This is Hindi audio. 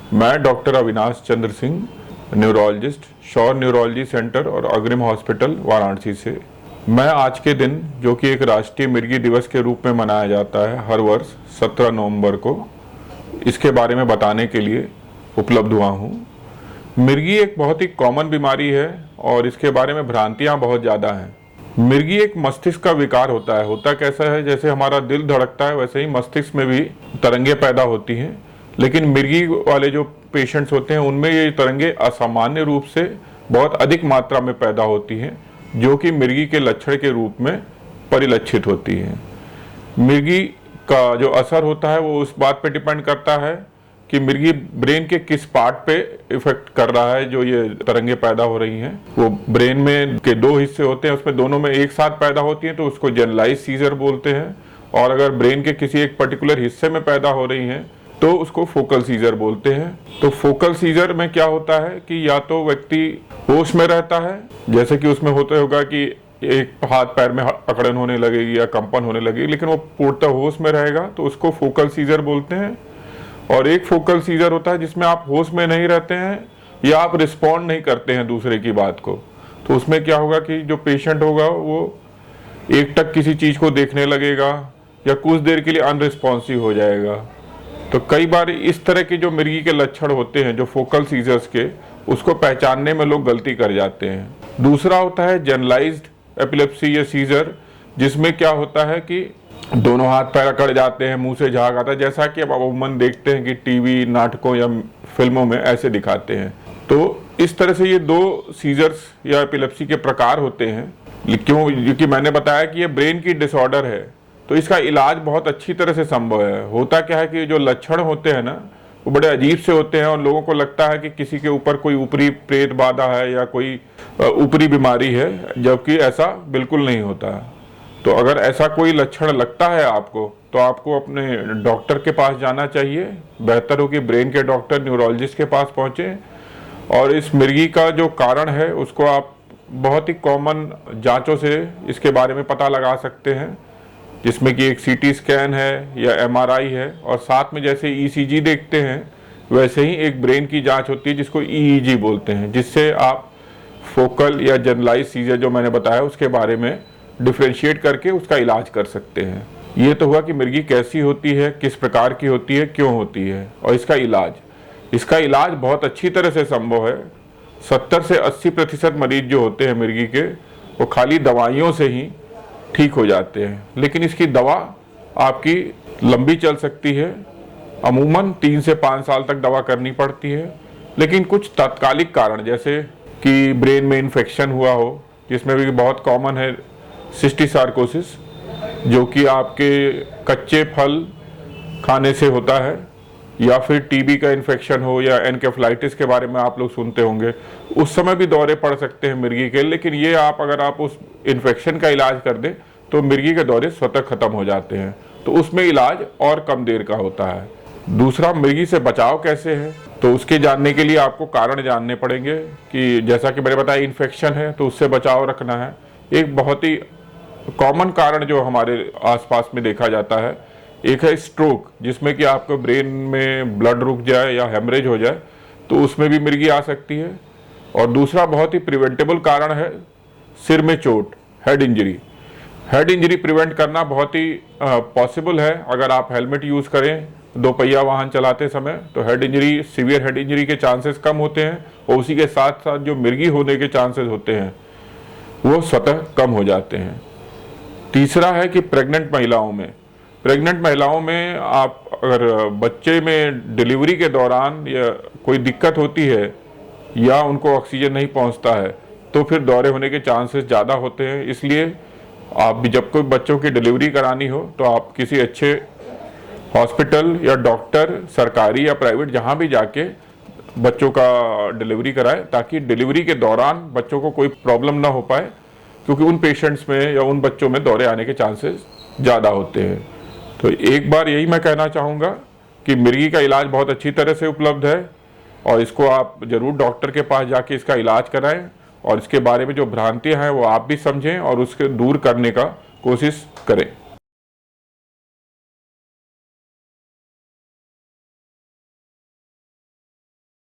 मैं डॉक्टर अविनाश चंद्र सिंह, न्यूरोलॉजिस्ट, शौर न्यूरोलॉजी सेंटर और अग्रिम हॉस्पिटल वाराणसी से। मैं आज के दिन, जो कि एक राष्ट्रीय मिर्गी दिवस के रूप में मनाया जाता है हर वर्ष 17 नवंबर को, इसके बारे में बताने के लिए उपलब्ध हुआ हूँ। मिर्गी एक बहुत ही कॉमन बीमारी है और इसके बारे में भ्रांतियाँ बहुत ज़्यादा हैं। मिर्गी एक मस्तिष्क का विकार होता है। होता कैसा है, जैसे हमारा दिल धड़कता है वैसे ही मस्तिष्क में भी तरंगे पैदा होती हैं, लेकिन मिर्गी वाले जो पेशेंट्स होते हैं उनमें ये तरंगे असामान्य रूप से बहुत अधिक मात्रा में पैदा होती हैं, जो कि मिर्गी के लक्षण के रूप में परिलक्षित होती हैं। मिर्गी का जो असर होता है वो उस बात पे डिपेंड करता है कि मिर्गी ब्रेन के किस पार्ट पे इफेक्ट कर रहा है। जो ये तरंगे पैदा हो रही हैं वो ब्रेन में के दो हिस्से होते हैं, उसमें दोनों में एक साथ पैदा होती हैं तो उसको जनरलाइज सीजर बोलते हैं, और अगर ब्रेन के किसी एक पर्टिकुलर हिस्से में पैदा हो रही हैं तो उसको फोकल सीजर बोलते हैं। तो फोकल सीजर में क्या होता है कि या तो व्यक्ति होश में रहता है, जैसे कि उसमें होता होगा कि एक हाथ पैर में अकड़न होने लगेगी या कंपन होने लगेगी, लेकिन वो पूर्णतः होश में रहेगा तो उसको फोकल सीजर बोलते हैं। और एक फोकल सीजर होता है जिसमें आप होश में नहीं रहते हैं या आप रिस्पॉन्ड नहीं करते हैं दूसरे की बात को। तो उसमें क्या होगा कि जो पेशेंट होगा वो एकटक किसी चीज़ को देखने लगेगा या कुछ देर के लिए अनरिस्पॉन्सिव हो जाएगा। तो कई बार इस तरह के जो मिर्गी के लक्षण होते हैं, जो फोकल सीजर्स के, उसको पहचानने में लोग गलती कर जाते हैं। दूसरा होता है जनरलाइज्ड एपिलेप्सी या सीजर, जिसमें क्या होता है कि दोनों हाथ पैर अकड़ जाते हैं, मुंह से झाग आता है, जैसा कि अब अमूमन देखते हैं कि टीवी, नाटकों या फिल्मों में ऐसे दिखाते हैं। तो इस तरह से ये दो सीजर्स या एपिलेप्सी के प्रकार होते हैं। क्योंकि मैंने बताया कि ये ब्रेन की डिसऑर्डर है, तो इसका इलाज बहुत अच्छी तरह से संभव है। होता क्या है कि जो लक्षण होते हैं ना, वो बड़े अजीब से होते हैं और लोगों को लगता है कि किसी के ऊपर कोई ऊपरी प्रेत बाधा है या कोई ऊपरी बीमारी है, जबकि ऐसा बिल्कुल नहीं होता। तो अगर ऐसा कोई लक्षण लगता है आपको, तो आपको अपने डॉक्टर के पास जाना चाहिए। बेहतर हो कि ब्रेन के डॉक्टर, न्यूरोलॉजिस्ट के पास पहुँचें और इस मिर्गी का जो कारण है उसको आप बहुत ही कॉमन जांचों से इसके बारे में पता लगा सकते हैं, जिसमें कि एक सीटी स्कैन है या एमआरआई है, और साथ में जैसे ईसीजी देखते हैं वैसे ही एक ब्रेन की जांच होती है जिसको ईईजी बोलते हैं, जिससे आप फोकल या जनरलाइज सीजर जो मैंने बताया उसके बारे में डिफ्रेंशिएट करके उसका इलाज कर सकते हैं। ये तो हुआ कि मिर्गी कैसी होती है, किस प्रकार की होती है, क्यों होती है, और इसका इलाज बहुत अच्छी तरह से संभव है। 70 से 80% मरीज जो होते हैं मिर्गी के, वो खाली दवाइयों से ही ठीक हो जाते हैं। लेकिन इसकी दवा आपकी लंबी चल सकती है, अमूमन 3 से 5 साल तक दवा करनी पड़ती है। लेकिन कुछ तात्कालिक कारण, जैसे कि ब्रेन में इन्फेक्शन हुआ हो, जिसमें भी बहुत कॉमन है सिस्टिसार्कोसिस, जो कि आपके कच्चे फल खाने से होता है, या फिर टीबी का इन्फेक्शन हो या एनकेफेलाइटिस के बारे में आप लोग सुनते होंगे, उस समय भी दौरे पड़ सकते हैं मिर्गी के। लेकिन ये अगर आप उस इन्फेक्शन का इलाज कर दें तो मिर्गी के दौरे स्वतः खत्म हो जाते हैं, तो उसमें इलाज और कम देर का होता है। दूसरा, मिर्गी से बचाव कैसे है, तो उसके जानने के लिए आपको कारण जानने पड़ेंगे कि जैसा कि मैंने बताया इन्फेक्शन है तो उससे बचाव रखना है। एक बहुत ही कॉमन कारण जो हमारे आसपास में देखा जाता है, एक है स्ट्रोक, जिसमें कि आपको ब्रेन में ब्लड रुक जाए या हेमरेज हो जाए, तो उसमें भी मिर्गी आ सकती है। और दूसरा बहुत ही प्रिवेंटेबल कारण है सिर में चोट, head injury. Head injury prevent करना बहुत ही पॉसिबल है अगर आप हेलमेट यूज़ करें 2 पहिया वाहन चलाते समय, तो head injury, severe head injury के चांसेस कम होते हैं, और उसी के साथ साथ जो मिर्गी होने के चांसेस होते हैं वो स्वतः कम हो जाते हैं। तीसरा है कि प्रेग्नेंट महिलाओं में आप अगर बच्चे में डिलीवरी के दौरान या कोई दिक्कत होती है या उनको ऑक्सीजन नहीं पहुंचता है, तो फिर दौरे होने के चांसेस ज़्यादा होते हैं। इसलिए आप भी जब कोई बच्चों की डिलीवरी करानी हो तो आप किसी अच्छे हॉस्पिटल या डॉक्टर, सरकारी या प्राइवेट, जहां भी जाके बच्चों का डिलीवरी कराएं, ताकि डिलीवरी के दौरान बच्चों को कोई प्रॉब्लम ना हो पाए, क्योंकि उन पेशेंट्स में या उन बच्चों में दौरे आने के चांसेस ज़्यादा होते हैं। तो एक बार यही मैं कहना चाहूँगा कि मिर्गी का इलाज बहुत अच्छी तरह से उपलब्ध है, और इसको आप ज़रूर डॉक्टर के पास जाके इसका इलाज कराएं, और इसके बारे में जो भ्रांतियाँ हैं वो आप भी समझें और उसके दूर करने का कोशिश करें।